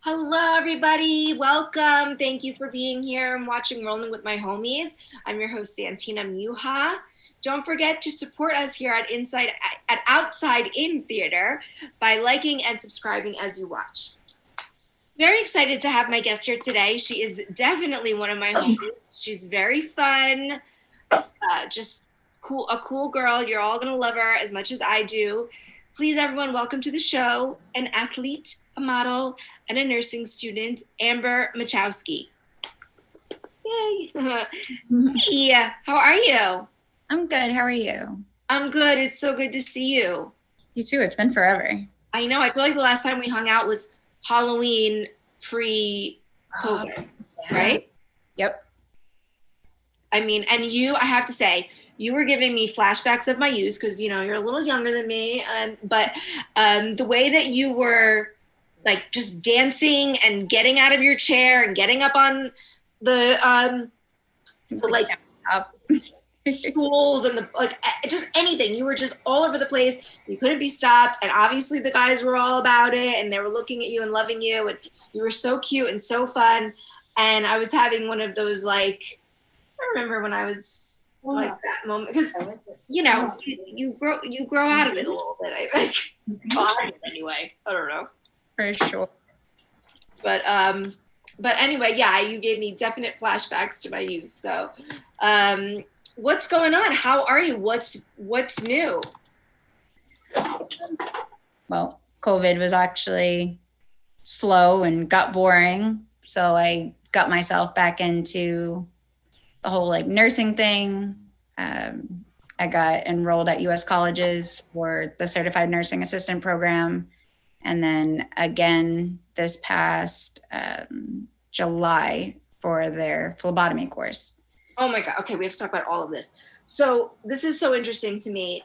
Hello, everybody. Welcome. Thank you for being here and watching Rollin with my homies. I'm your host, Santina Muha. Don't forget to support us here at Outside In Theater by liking and subscribing as you watch. Very excited to have my guest here today. She is definitely one of my homies. She's very fun, just cool, a cool girl. You're all gonna love her as much as I do. Please, everyone, welcome to the show, an athlete, a model, and a nursing student, Amber Machowski. Yay. Hey, how are you? I'm good. How are you? I'm good. It's so good to see you. You too. It's been forever. I know. I feel like the last time we hung out was Halloween pre-COVID, right? Yep. I mean, and I have to say, you were giving me flashbacks of my youth because, you're a little younger than me. But the way that you were like just dancing and getting out of your chair and getting up on the like stools and just anything. You were just all over the place. You couldn't be stopped. And obviously the guys were all about it and they were looking at you and loving you. And you were so cute and so fun. And I was having one of those, I remember when I was like that moment because you grow out of it a little bit, I think. Anyway, I don't know. For sure. But anyway, yeah, you gave me definite flashbacks to my youth. So what's going on? How are you? What's new? Well, COVID was actually slow and got boring. So I got myself back into the whole nursing thing. I got enrolled at US colleges for the certified nursing assistant program. And then again, this past July for their phlebotomy course. Oh my God. Okay, we have to talk about all of this. So this is so interesting to me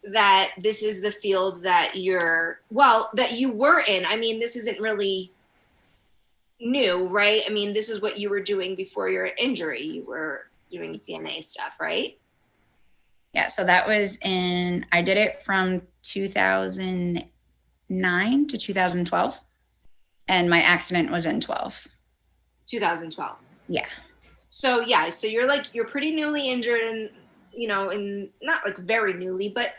that this is the field that that you were in. I mean, this isn't really new, right? I mean, this is what you were doing before your injury. You were doing CNA stuff, right? Yeah, so that was I did it from 2009 to 2012. And my accident was in 2012. Yeah. So yeah, so you're pretty newly injured and, and not very newly, but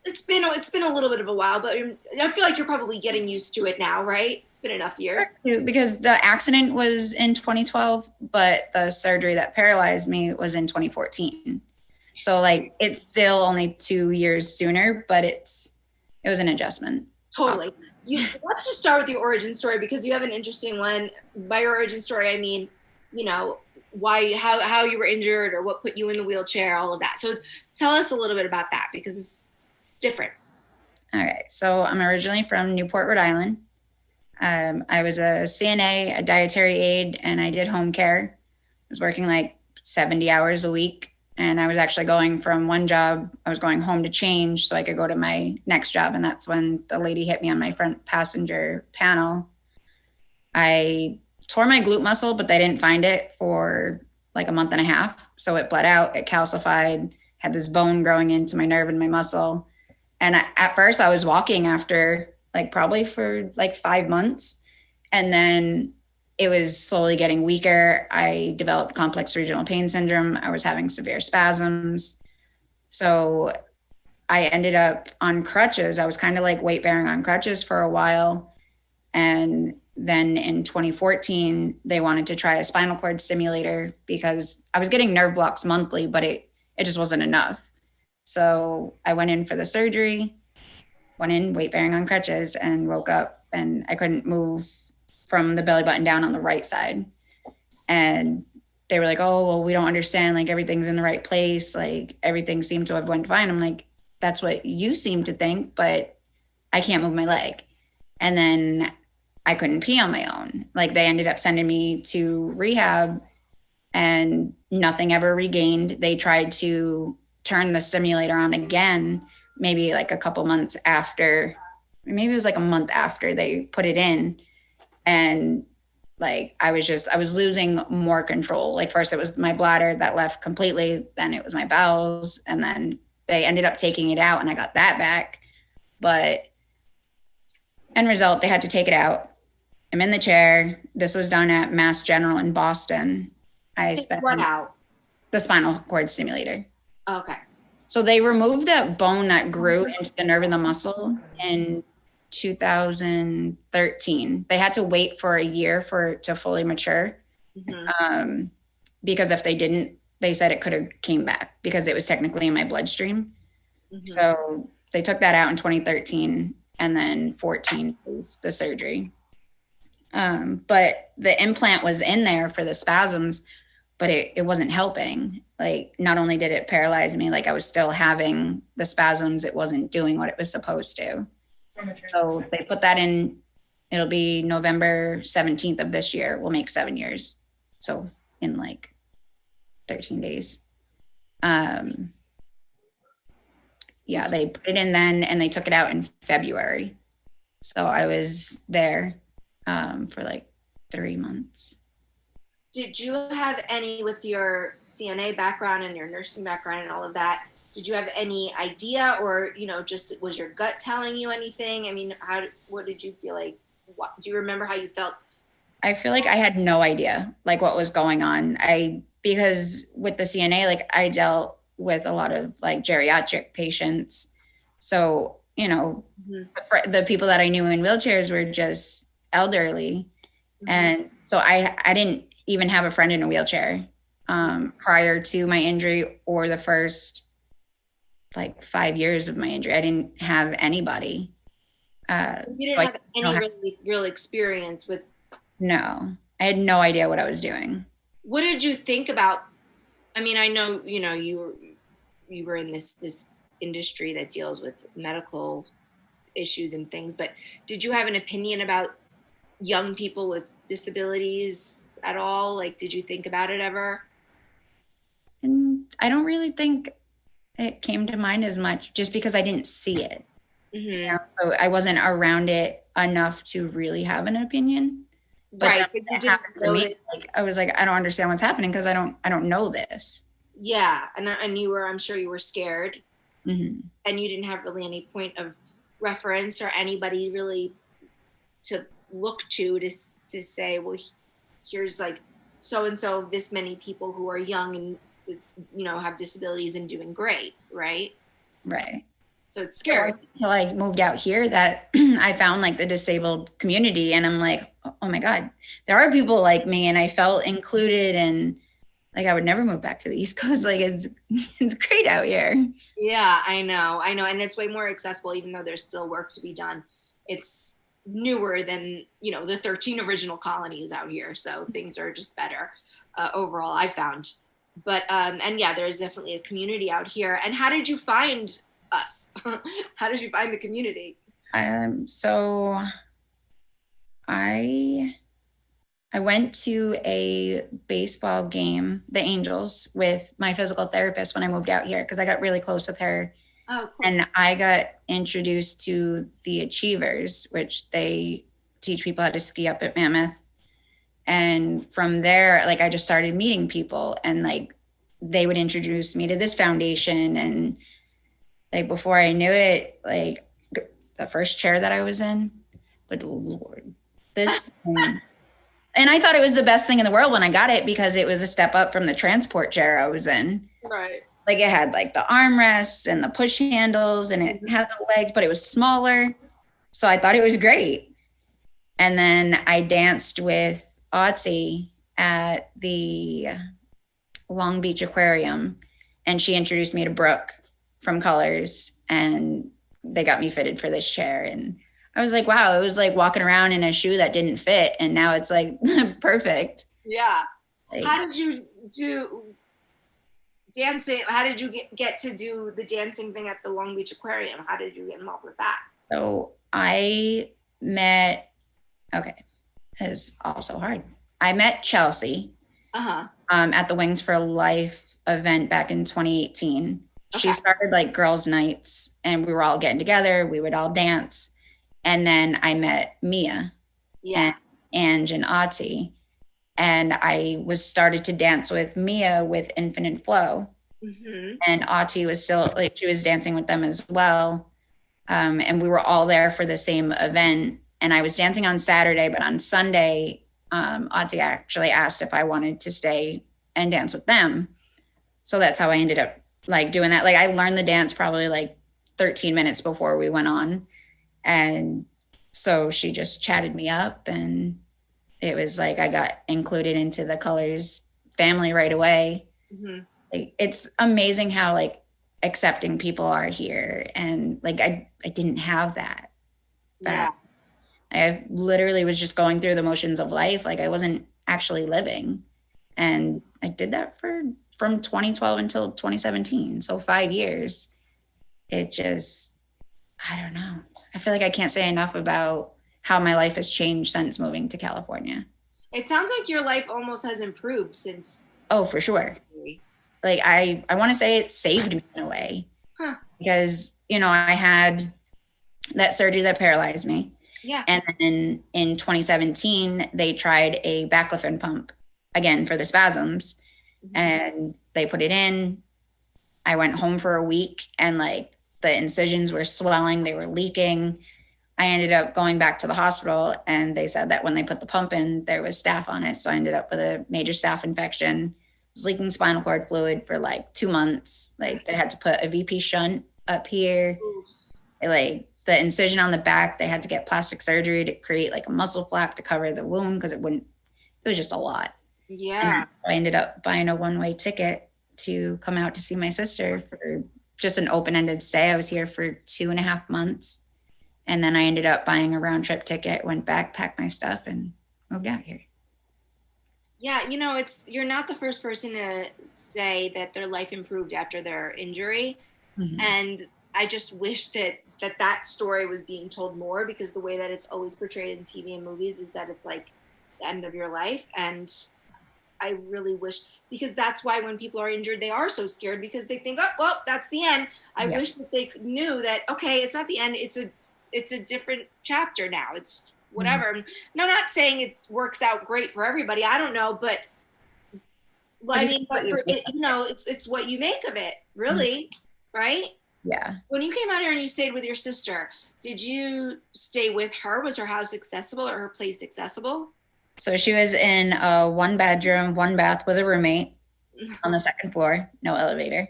it's been a little bit of a while, but I feel like you're probably getting used to it now, right? It's been enough years. Because the accident was in 2012, but the surgery that paralyzed me was in 2014. So it's still only 2 years sooner, but it was an adjustment. Totally. Let's just start with your origin story because you have an interesting one. By your origin story, I mean, how you were injured or what put you in the wheelchair, all of that. So tell us a little bit about that because it's different. All right. So I'm originally from Newport, Rhode Island. I was a CNA, a dietary aide, and I did home care. I was working 70 hours a week. And I was actually going from one job, I was going home to change so I could go to my next job. And that's when the lady hit me on my front passenger panel. I tore my glute muscle, but they didn't find it for a month and a half. So it bled out, it calcified, had this bone growing into my nerve and my muscle. And at first I was walking after probably for 5 months. And then it was slowly getting weaker. I developed complex regional pain syndrome. I was having severe spasms. So I ended up on crutches. I was kind of weight bearing on crutches for a while. And then in 2014, they wanted to try a spinal cord stimulator because I was getting nerve blocks monthly, but it just wasn't enough. So I went in for the surgery, went in weight bearing on crutches and woke up and I couldn't move from the belly button down on the right side. And they were like, oh, well, we don't understand. Everything's in the right place. Everything seemed to have went fine. I'm like, that's what you seem to think, but I can't move my leg. And then I couldn't pee on my own. They ended up sending me to rehab and nothing ever regained. They tried to turn the stimulator on again, maybe a couple months after, maybe it was a month after they put it in. And I was losing more control. First it was my bladder that left completely, then it was my bowels, and then they ended up taking it out and I got that back. But end result, they had to take it out. I'm in the chair. This was done at Mass General in Boston. I Take spent what out? the spinal cord stimulator. Okay. So they removed that bone that grew into the nerve and the muscle in 2013. They had to wait for a year for it to fully mature. Mm-hmm. Um, because if they didn't, they said it could have came back because it was technically in my bloodstream. Mm-hmm. So they took that out in 2013, and then 14 was the surgery. But the implant was in there for the spasms, but it wasn't helping. Like, not only did it paralyze me, like I was still having the spasms, it wasn't doing what it was supposed to. So they put that in. It'll be November 17th of this year. We'll make 7 years. So in like 13 days. Yeah, they put it in then and they took it out in February. So I was there for like 3 months. Did you have any, with your CNA background and your nursing background and all of that, did you have any idea, or, just was your gut telling you anything? I mean, what did you feel like? Do you remember how you felt? I feel like I had no idea like what was going on. Because with the CNA, like I dealt with a lot of like geriatric patients. So, Mm-hmm. the people that I knew in wheelchairs were just elderly. Mm-hmm. And so I didn't even have a friend in a wheelchair prior to my injury, or the first like 5 years of my injury. I didn't have anybody. You So didn't I have didn't know any how, really real experience with. no, I had no idea what I was doing. What did you think about? I mean, I know, you were in this industry that deals with medical issues and things, but did you have an opinion about young people with disabilities at all? Like, did you think about it ever? And I don't really think it came to mind as much just because I didn't see it. Mm-hmm. So I wasn't around it enough to really have an opinion. But then Right, but when you it didn't happened to know me, that. like I was like, I don't understand what's happening because I don't know this. Yeah, and you were, I'm sure you were scared, Mm-hmm. and you didn't have really any point of reference or anybody really to look to say, well, here's like so and so, this many people who are young and is, have disabilities and doing great, right? Right. So it's It scary. wasn't until I moved out here that I found like the disabled community, and I'm like, oh my God, there are people like me, and I felt included, and like I would never move back to the East Coast. Like it's great out here. Yeah, I know, and it's way more accessible, even though there's still work to be done. It's newer than the 13 original colonies out here, so things are just better overall, I found. But and yeah, there's definitely a community out here. And how did you find us? How did you find the community? So I I went to a baseball game, the Angels, with my physical therapist when I moved out here because I got really close with her. Oh, cool. And I got introduced to the Achievers, which they teach people how to ski up at Mammoth. And from there, like I just started meeting people, and like they would introduce me to this foundation. And like before I knew it, like the first chair that I was in, but Lord, this thing. And I thought it was the best thing in the world when I got it because it was a step up from the transport chair I was in. Right. Like it had like the armrests and the push handles and it had the legs, but it was smaller. So I thought it was great. And then I danced with Otzi at the Long Beach Aquarium, and she introduced me to Brooke from Colors, and they got me fitted for this chair. And I was like, wow, it was like walking around in a shoe that didn't fit, and now it's like perfect. Yeah. Like, How did you do dancing? How did you get to do the dancing thing at the Long Beach Aquarium? How did you get involved with that? so I met, okay, is also hard. I met Chelsea Uh-huh. at the Wings for Life event back in 2018. She Okay. started like girls' nights, and we were all getting together. We would all dance. And then I met Mia Yeah. and Ange and Ati. And I was started to dance with Mia with Infinite Flow. Mm-hmm. And Ati was still like she was dancing with them as well. And we were all there for the same event. and I was dancing on Saturday, but on Sunday, Auntie actually asked if I wanted to stay and dance with them. So that's how I ended up like doing that. Like I learned the dance probably like 13 minutes before we went on. And so she just chatted me up, and it was like I got included into the Colors family right away. Mm-hmm. Like, it's amazing how like accepting people are here. And like I didn't have that. Yeah. I literally was just going through the motions of life. Like I wasn't actually living. And I did that for from 2012 until 2017. So 5 years. It just, I don't know. I feel like I can't say enough about how my life has changed since moving to California. It sounds like your life almost has improved since. Oh, for sure. Like I want to say it saved me in a way. Huh. Because, you know, I had that surgery that paralyzed me. Yeah. And then in 2017, they tried a baclofen pump again for the spasms. Mm-hmm. And they put it in. I went home for a week, and like the incisions were swelling, they were leaking. I ended up going back to the hospital, and they said that when they put the pump in, there was staph on it. So I ended up with a major staph infection. I was leaking spinal cord fluid for like 2 months. Like they had to put a VP shunt up here. Like the incision on the back, they had to get plastic surgery to create like a muscle flap to cover the wound because it was just a lot. Yeah. And I ended up buying a one-way ticket to come out to see my sister for just an open-ended stay. I was here for 2.5 months. And then I ended up buying a round trip ticket, went back, packed my stuff, and moved out here. Yeah, you know, you're not the first person to say that their life improved after their injury. Mm-hmm. And I just wish that story was being told more, because the way that it's always portrayed in TV and movies is that it's like the end of your life. And I really wish, because that's why when people are injured, they are so scared, because they think, oh, well, that's the end. I wish that they knew that, okay, it's not the end. It's a different chapter now. It's whatever. Mm-hmm. No, not saying it works out great for everybody. I don't know, but I mean, it's what you make of it, really, mm-hmm. right? Yeah. When you came out here and you stayed with your sister, did you stay with her? Was her house accessible, or her place accessible? So she was in a 1-bedroom, 1-bath with a roommate on the second floor, no elevator.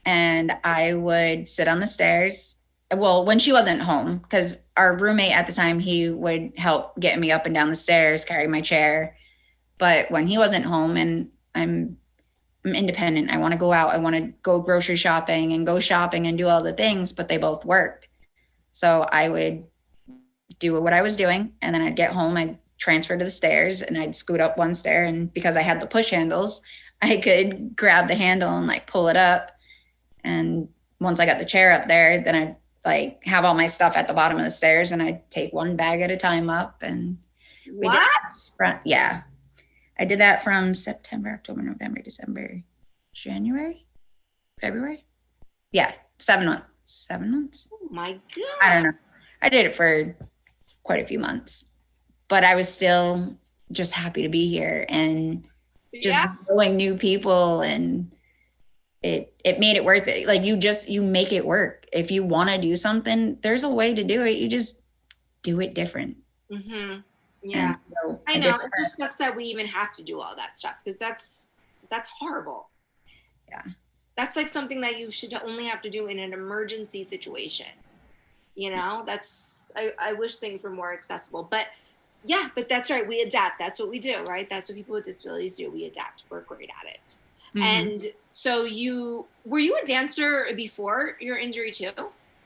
And I would sit on the stairs. Well, when she wasn't home, because our roommate at the time, he would help get me up and down the stairs, carry my chair. But when he wasn't home, and I'm independent, I want to go out, I want to go grocery shopping and go shopping and do all the things, but they both worked. So I would do what I was doing, and then I'd get home, I'd transfer to the stairs, and I'd scoot up one stair. And because I had the push handles, I could grab the handle and like pull it up. And once I got the chair up there, then I'd like have all my stuff at the bottom of the stairs, and I'd take one bag at a time up. And yeah, I did that from September, October, November, December, January, February. Yeah, 7 months. 7 months. Oh my God. I don't know. I did it for quite a few months, but I was still just happy to be here and just knowing new people, and it made it worth it. Like you make it work. If you want to do something, there's a way to do it. You just do it different. Mm-hmm. Yeah. So I know. It just sucks that we even have to do all that stuff, because that's horrible. Yeah. That's like something that you should only have to do in an emergency situation. You know, I wish things were more accessible, but yeah, but that's right. We adapt. That's what we do, right? That's what people with disabilities do. We adapt. We're great at it. Mm-hmm. And so were you a dancer before your injury too?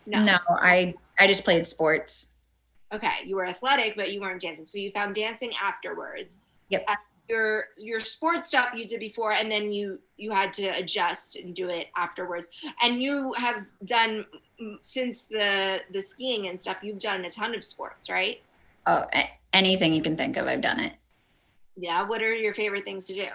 No, I just played sports. Okay. You were athletic, but you weren't dancing. So you found dancing afterwards. Yep. Your sports stuff you did before, and then you had to adjust and do it afterwards. And you have done, since the skiing and stuff, you've done a ton of sports, right? Oh, anything you can think of, I've done it. Yeah. What are your favorite things to do?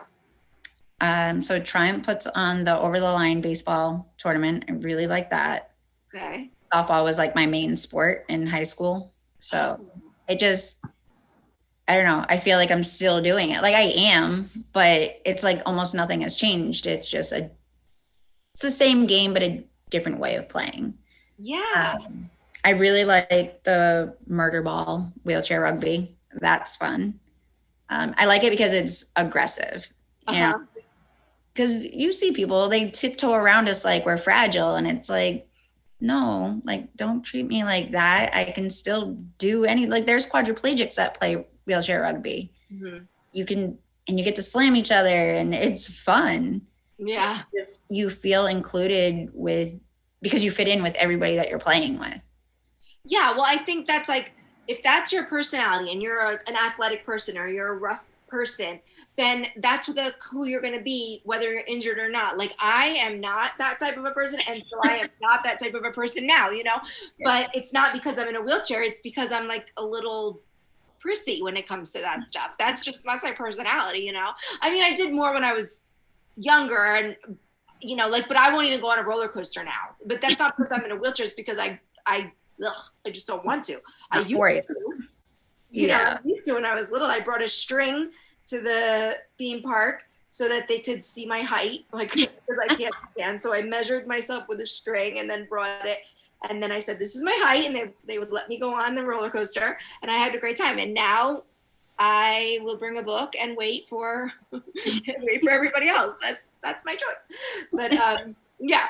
So Triumph puts on the over the line baseball tournament. I really like that. Okay. Softball was like my main sport in high school. So it just, I don't know. I feel like I'm still doing it. Like I am, but it's like almost nothing has changed. It's just it's the same game, but a different way of playing. Yeah. I really like the murder ball wheelchair rugby. That's fun. I like it because it's aggressive, you know, Uh-huh. because you see people, they tiptoe around us like we're fragile. And it's like, no, like, don't treat me like that. I can still do like, there's quadriplegics that play wheelchair rugby. Hmm. You can, and you get to slam each other and it's fun. Yeah. Just, you feel included because you fit in with everybody that you're playing with. Yeah, well, I think that's like if that's your personality and you're an athletic person or you're a rough person, then that's who you're going to be, whether you're injured or not. Like I am not that type of a person, and so I am not that type of a person now, you know. But it's not because I'm in a wheelchair; it's because I'm like a little prissy when it comes to that stuff. That's my personality, you know. I mean, I did more when I was younger, and like, but I won't even go on a roller coaster now. But that's not because I'm in a wheelchair; it's because I ugh, I just don't want to. I Not for used you. to, I Yeah. used to when I was little. I brought a string to the theme park so that they could see my height, like because I can't stand. So I measured myself with a string and then brought it. And then I said, "This is my height," and they would let me go on the roller coaster, and I had a great time. And now I will bring a book and wait for wait for everybody else. That's my choice. But yeah,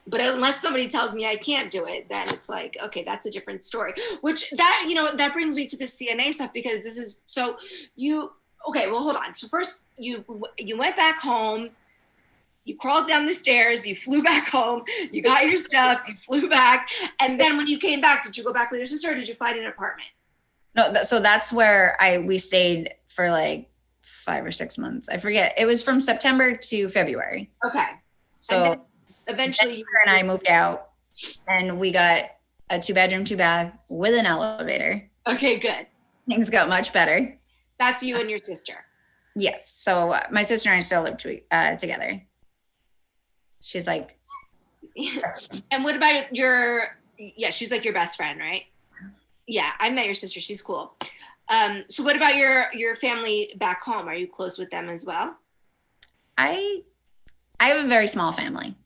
but unless somebody tells me I can't do it, then it's like, okay, that's a different story. Which that brings me to the CNA stuff, because this is so you okay, well, hold on. So first you went back home, you crawled down the stairs, you flew back home, you got your stuff, you flew back, and then when you came back, did you go back with your sister or did you find an apartment? No, so that's where we stayed for like 5 or 6 months. I forget. It was from September to February. Okay. And then So eventually and I moved out and we got a 2 bedroom, 2 bath with an elevator. okay, good. Things got much better. That's you and your sister. Yes. So my sister and I still live together. She's like, And what about yeah, she's like your best friend, right? Yeah, I met your sister. She's cool. So what about your family back home? Are you close with them as well? I I have a very small family.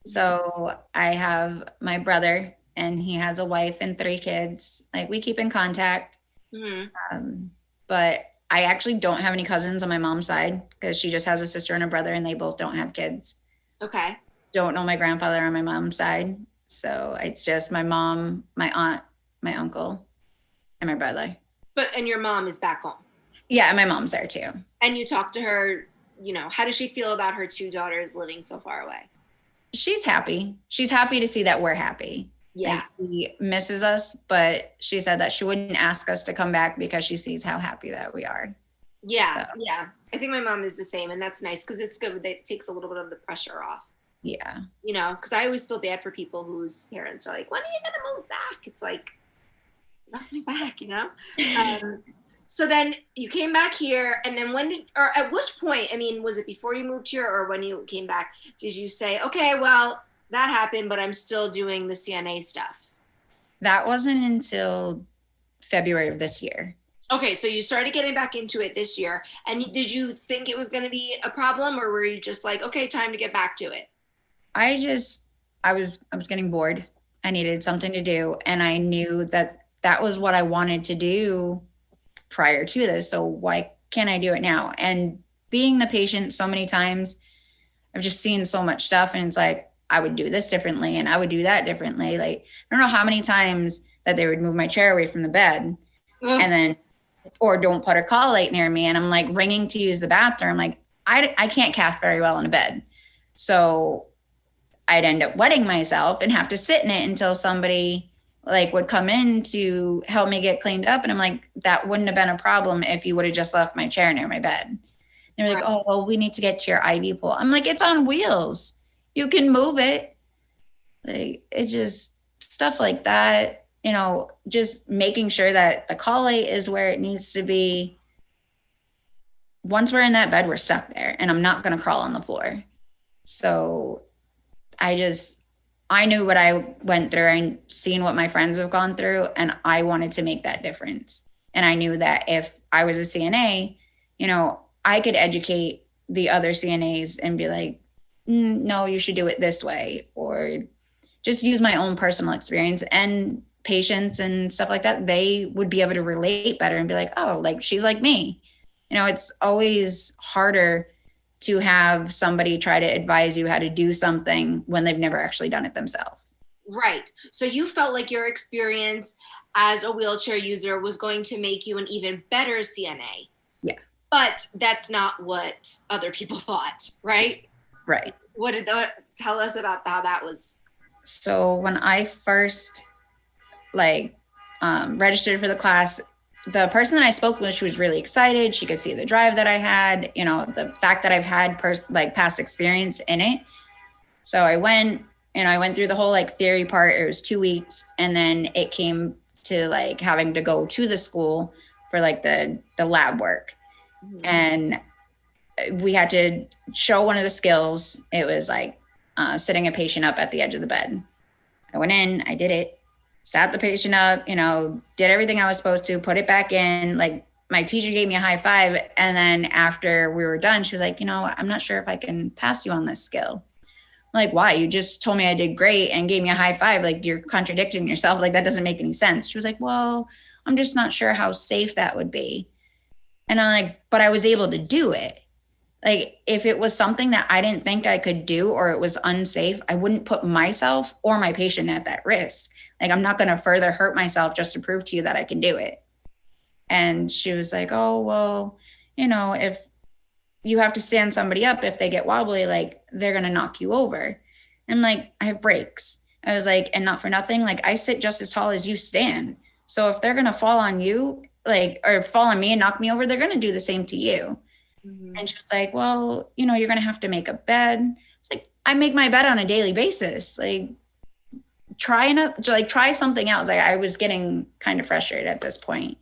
So I have my brother and he has a wife and 3 kids. Like, we keep in contact. Hmm. Um, but I actually don't have any cousins on my mom's side because she just has a sister and a brother and they both don't have kids. Okay. Don't know my grandfather on my mom's side. So it's just my mom, my aunt, my uncle, and my brother. And your mom is back home. Yeah, and my mom's there too. And you talk to her, how does she feel about her two daughters living so far away? She's happy. She's happy to see that we're happy. Yeah. Like, she misses us, but she said that she wouldn't ask us to come back because she sees how happy that we are. Yeah. So, Yeah. I think my mom is the same, and that's nice because it's good. It takes a little bit of the pressure off. yeah. Because I always feel bad for people whose parents are like, "When are you gonna move back?" It's like, not coming back. Um, so then you came back here, and then or at which point, I mean, was it before you moved here or when you came back, did you say, okay, well, that happened, but I'm still doing the CNA stuff? That wasn't until February of this year. Okay, so you started getting back into it this year, and did you think it was going to be a problem, or were you just like, okay, time to get back to it? I just I was getting bored. I needed something to do and I knew that that was what I wanted to do prior to this. So why can't I do it now? And being the patient so many times, I've just seen so much stuff and it's like I would do this differently and I would do that differently. Like, I don't know how many times that they would move my chair away from the bed Ugh. and then or don't put a call light near me and I'm like ringing to use the bathroom. Like, I can't cath very well in a bed. So I'd end up wetting myself and have to sit in it until somebody like would come in to help me get cleaned up. And I'm like, that wouldn't have been a problem if you would have just left my chair near my bed. They're like, Right. oh, well, we need to get to your IV pole. I'm like, it's on wheels. You can move it. Like, it's just stuff like that, just making sure that the call light is where it needs to be. Once we're in that bed, we're stuck there and I'm not going to crawl on the floor. So I knew what I went through and seen what my friends have gone through, and I wanted to make that difference. And I knew that if I was a CNA, I could educate the other CNAs and be like, no, you should do it this way, or just use my own personal experience and patients and stuff like that, they would be able to relate better and be like, oh, like she's like me. You know, it's always harder to have somebody try to advise you how to do something when they've never actually done it themselves. Right. So you felt like your experience as a wheelchair user was going to make you an even better CNA. Yeah. But that's not what other people thought, right? Right. What did that tell us about how that was? So when I first like registered for the class, the person that I spoke with, she was really excited. She could see the drive that I had, you know, the fact that I've had past experience in it. So I went and I went through the whole like theory part. It was 2 weeks. And then it came to like having to go to the school for like the lab work. Mm-hmm. And we had to show one of the skills. It was like sitting a patient up at the edge of the bed. I went in, I did it, sat the patient up, you know, did everything I was supposed to, put it back in. Like my teacher gave me a high five. And then after we were done, she was like, you know, I'm not sure if I can pass you on this skill. I'm like, why? You just told me I did great and gave me a high five. Like you're contradicting yourself. Like that doesn't make any sense. She was like, well, I'm just not sure how safe that would be. And I'm like, but I was able to do it. Like if it was something that I didn't think I could do or it was unsafe, I wouldn't put myself or my patient at that risk. Like I'm not going to further hurt myself just to prove to you that I can do it. And she was like, oh, well, you know, if you have to stand somebody up, if they get wobbly, like they're going to knock you over. And like, I have brakes. I was like, and not for nothing, like I sit just as tall as you stand. So if they're going to fall on you, like, or fall on me and knock me over, they're going to do the same to you. Mm-hmm. And she was like, well, you know, you're going to have to make a bed. It's like, I make my bed on a daily basis. Like try something else. I was getting kind of frustrated at this point.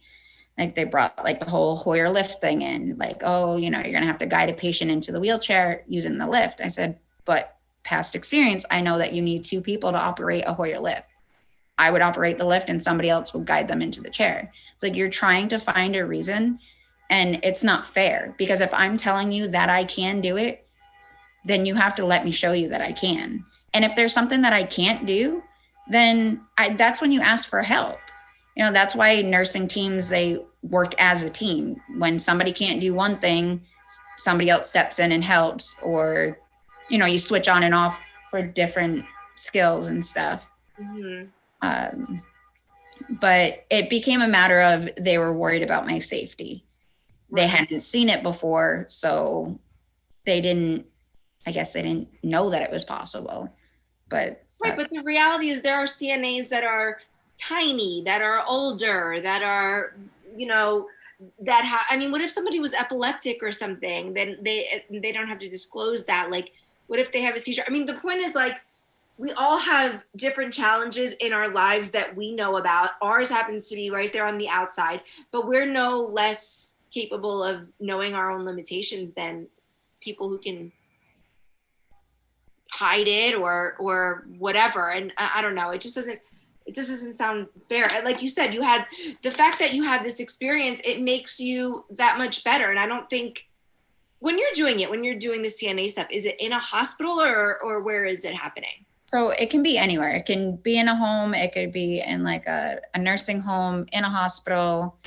Like they brought like the whole Hoyer lift thing in, like, oh, you know, you're going to have to guide a patient into the wheelchair using the lift. I said, but past experience, I know that you need 2 people to operate a Hoyer lift. I would operate the lift and somebody else would guide them into the chair. It's like, you're trying to find a reason. And it's not fair because if I'm telling you that I can do it, then you have to let me show you that I can. And if there's something that I can't do, then that's when you ask for help. You know, that's why nursing teams, they work as a team. When somebody can't do one thing, somebody else steps in and helps, or, you know, you switch on and off for different skills and stuff. Mm-hmm. But it became a matter of they were worried about my safety. They hadn't seen it before, so they didn't know that it was possible. But but the reality is there are CNAs that are tiny, that are older, that are, you know, I mean, what if somebody was epileptic or something? Then they don't have to disclose that. Like, what if they have a seizure? I mean, the point is, like, we all have different challenges in our lives that we know about. Ours happens to be right there on the outside, but we're no less capable of knowing our own limitations than people who can hide it or whatever. And I don't know, it just doesn't sound fair. Like you said, you had the fact that you have this experience, it makes you that much better. And I don't think when you're doing the CNA stuff, is it in a hospital or where is it happening? So it can be anywhere. It can be in a home. It could be in like a nursing home, in a hospital.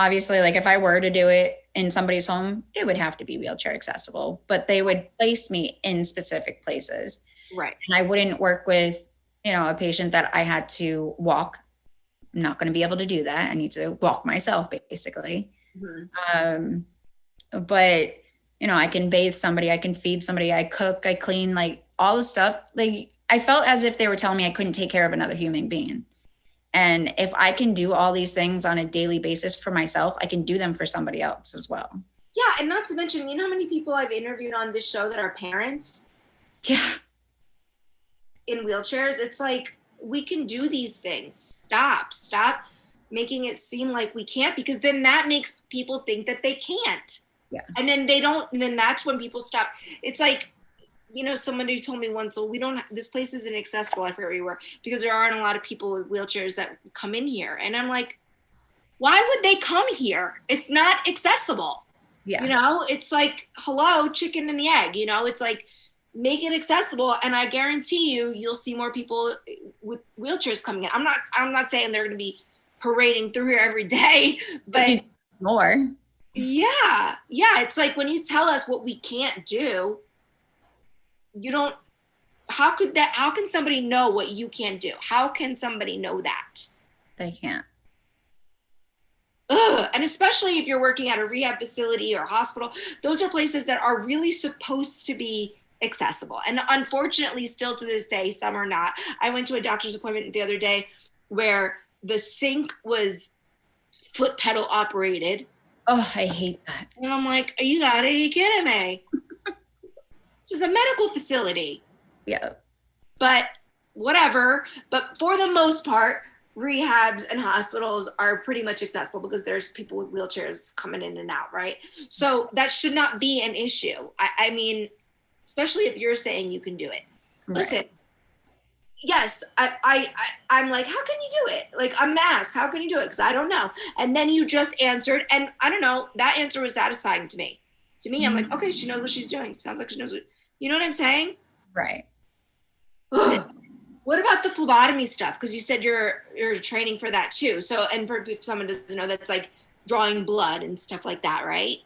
Obviously, like if I were to do it in somebody's home, it would have to be wheelchair accessible, but they would place me in specific places. Right. And I wouldn't work with, you know, a patient that I had to walk. I'm not going to be able to do that. I need to walk myself, basically. Mm-hmm. But, you know, I can bathe somebody, I can feed somebody, I cook, I clean, like all the stuff. Like I felt as if they were telling me I couldn't take care of another human being. And if I can do all these things on a daily basis for myself, I can do them for somebody else as well. Yeah. And not to mention, you know how many people I've interviewed on this show that are parents? Yeah. In wheelchairs. It's like, we can do these things. Stop making it seem like we can't, because then that makes people think that they can't. Yeah. And then then that's when people stop. It's like, you know, somebody told me once, well, this place isn't accessible. I forget where you were, because there aren't a lot of people with wheelchairs that come in here. And I'm like, why would they come here? It's not accessible. Yeah. You know, it's like, hello, chicken and the egg, you know, it's like, make it accessible, and I guarantee you'll see more people with wheelchairs coming in. I'm not saying they're going to be parading through here every day, but more. yeah, it's like when you tell us what we can't do, you don't, how can somebody know what you can't do? How can somebody know that? They can't. Ugh. And especially if you're working at a rehab facility or hospital, those are places that are really supposed to be accessible. And unfortunately, still to this day, some are not. I went to a doctor's appointment the other day where the sink was foot pedal operated. Oh, I hate that. And I'm like, are you kidding me? This is a medical facility. Yeah. But whatever. But for the most part, rehabs and hospitals are pretty much accessible because there's people with wheelchairs coming in and out, right? So that should not be an issue. I mean, especially if you're saying you can do it. Right. Listen, yes, I'm like, how can you do it? Like, I'm gonna ask, how can you do it? Because I don't know. And then you just answered, and I don't know, that answer was satisfying to me. I'm like, okay, she knows what she's doing. Sounds like she knows what, you know what I'm saying? Right. What about the phlebotomy stuff? Because you said you're training for that too. So, and for someone doesn't know, that's like drawing blood and stuff like that, right?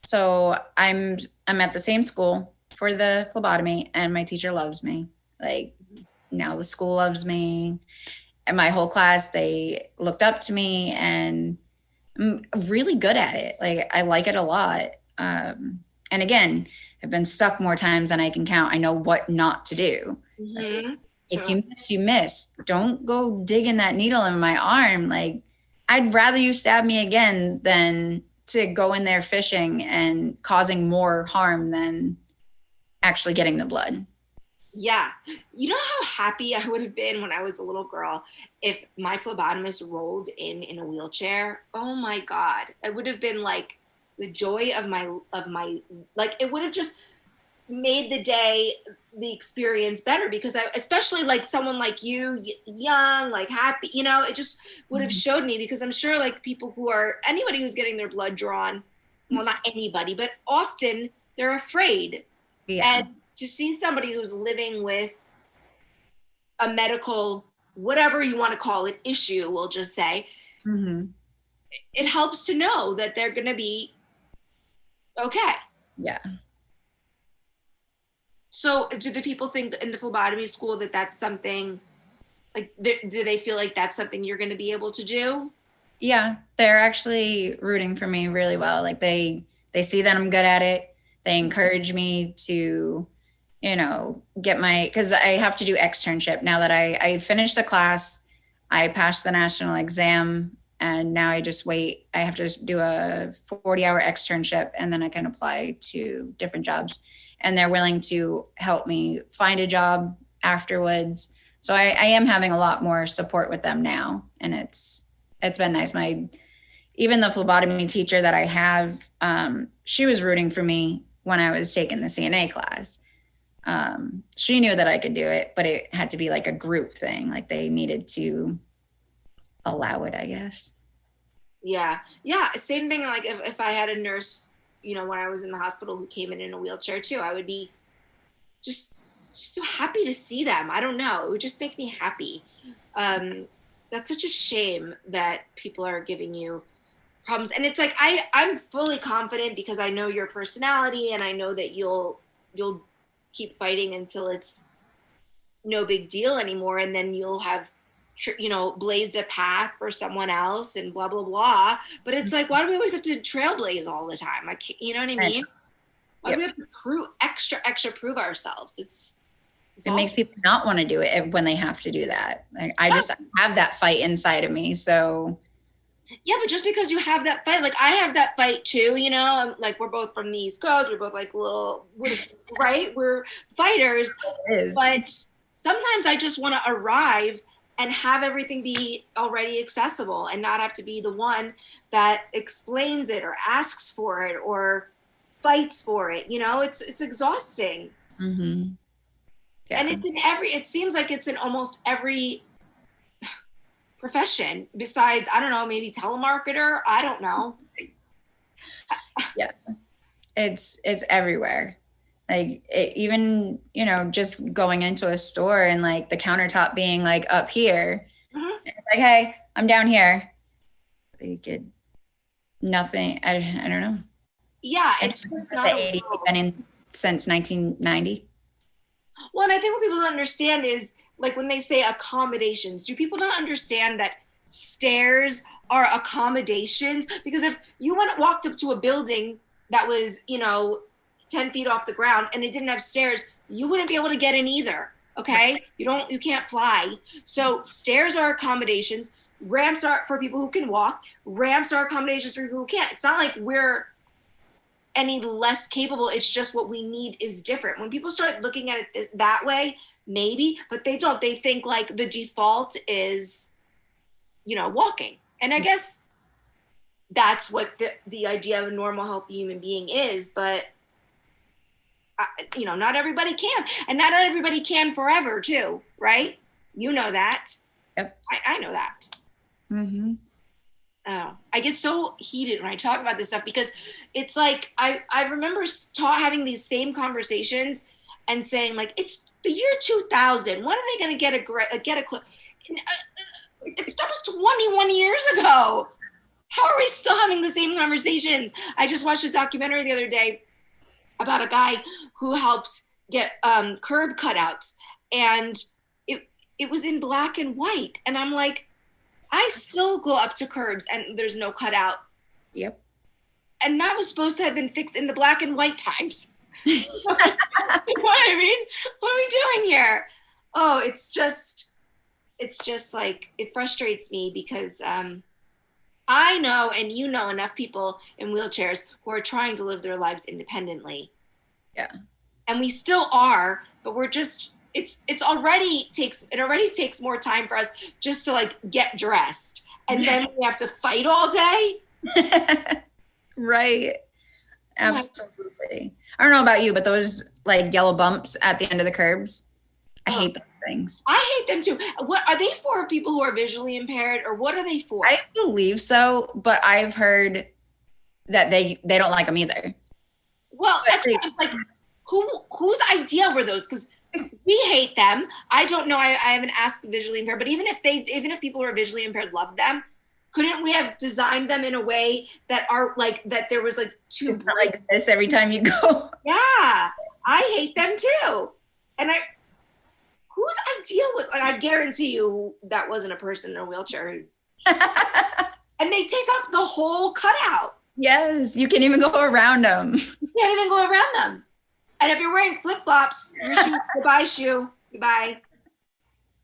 So I'm at the same school for the phlebotomy, and my teacher loves me. Like, now the school loves me, and my whole class, they looked up to me, and I'm really good at it. Like, I like it a lot. And again, I've been stuck more times than I can count. I know what not to do. Mm-hmm. Like, if you miss, you miss. Don't go digging that needle in my arm. Like, I'd rather you stab me again than to go in there fishing and causing more harm than actually getting the blood. Yeah. You know how happy I would have been when I was a little girl if my phlebotomist rolled in a wheelchair? Oh my God. It would have been like the joy of my, like, it would have just made the experience better, because especially like someone like you, young, like happy, it just would have showed me, because I'm sure like anybody who's getting their blood drawn, well, not anybody, but often they're afraid. Yeah. And to see somebody who's living with a medical, whatever you want to call it, issue, we'll just say, it helps to know that they're going to be okay. Yeah. So do the people think in the phlebotomy school that that's something, like, do they feel like that's something you're going to be able to do? Yeah, they're actually rooting for me really well. Like, they see that I'm good at it. They encourage me to, get because I have to do externship now that I finished the class. I passed the national exam, and now I just wait. I have to do a 40-hour externship, and then I can apply to different jobs. And they're willing to help me find a job afterwards. So I am having a lot more support with them now. And it's been nice. Even the phlebotomy teacher that I have, she was rooting for me when I was taking the CNA class. She knew that I could do it, but it had to be like a group thing. Like, they needed to allow it, I guess. Yeah. Yeah. Same thing. Like if I had a nurse, when I was in the hospital, who came in a wheelchair too, I would be just so happy to see them. I don't know. It would just make me happy. That's such a shame that people are giving you problems. And it's like, I'm fully confident, because I know your personality, and I know that you'll keep fighting until it's no big deal anymore. And then you'll have, blazed a path for someone else and blah, blah, blah. But it's like, why do we always have to trailblaze all the time? Like, you know what I mean? Why do we have to prove extra prove ourselves? It awesome. Makes people not want to do it when they have to do that. Like, I just have that fight inside of me. So yeah, but just because you have that fight, like I have that fight too, I'm like, we're both from the East Coast. We're both like right? We're fighters. But sometimes I just want to arrive and have everything be already accessible, and not have to be the one that explains it or asks for it or fights for it. It's exhausting. Mm-hmm. Yeah. And it seems like it's in almost every profession besides, I don't know, maybe telemarketer. I don't know. Yeah. It's everywhere. Like even, just going into a store and like the countertop being like up here, Mhm. it's like, hey, I'm down here. They get nothing. I don't know. Yeah, And it's just the not a 80s world. been in since 1990. Well, and I think what people don't understand is like when they say accommodations, do people not understand that stairs are accommodations? Because if you went walked up to a building that was, 10 feet off the ground and it didn't have stairs, you wouldn't be able to get in either. Okay. You can't fly. So stairs are accommodations. Ramps are for people who can walk. Ramps are accommodations for people who can't. It's not like we're any less capable. It's just what we need is different. When people start looking at it that way, maybe, but they don't. They think like the default is, walking. And I guess that's what the idea of a normal, healthy human being is. But, not everybody can. And not everybody can forever, too, right? You know that. Yep. I know that. Mm-hmm. Oh, I get so heated when I talk about this stuff because it's like I remember having these same conversations and saying like it's the year 2000. When are they going to get a clip? That was 21 years ago. How are we still having the same conversations? I just watched a documentary the other day about a guy who helped get curb cutouts, and it was in black and white, and I'm like, I still go up to curbs and there's no cutout. Yep. And that was supposed to have been fixed in the black and white times. You know what I mean? What are we doing here? Oh, it's just like, it frustrates me because I know, and enough people in wheelchairs who are trying to live their lives independently. Yeah. And we still are, but we're just, it already takes more time for us just to like get dressed, and then we have to fight all day. Right. Absolutely. I don't know about you, but those like yellow bumps at the end of the curbs, I hate those things. I hate them too. What are they for? People who are visually impaired, or what are they for? I believe so, but I've heard that they don't like them either. Well, it's like whose idea were those? Because we hate them. I don't know. I haven't asked the visually impaired, but even if people who are visually impaired love them, couldn't we have designed them in a way that are like that there was like two like this every time you go? Yeah, I hate them too. And whose idea was? Like, I guarantee you that wasn't a person in a wheelchair. And they take up the whole cutout. Yes, you can even go around them. You can't even go around them. And if you're wearing flip-flops, your shoe, goodbye shoe, goodbye.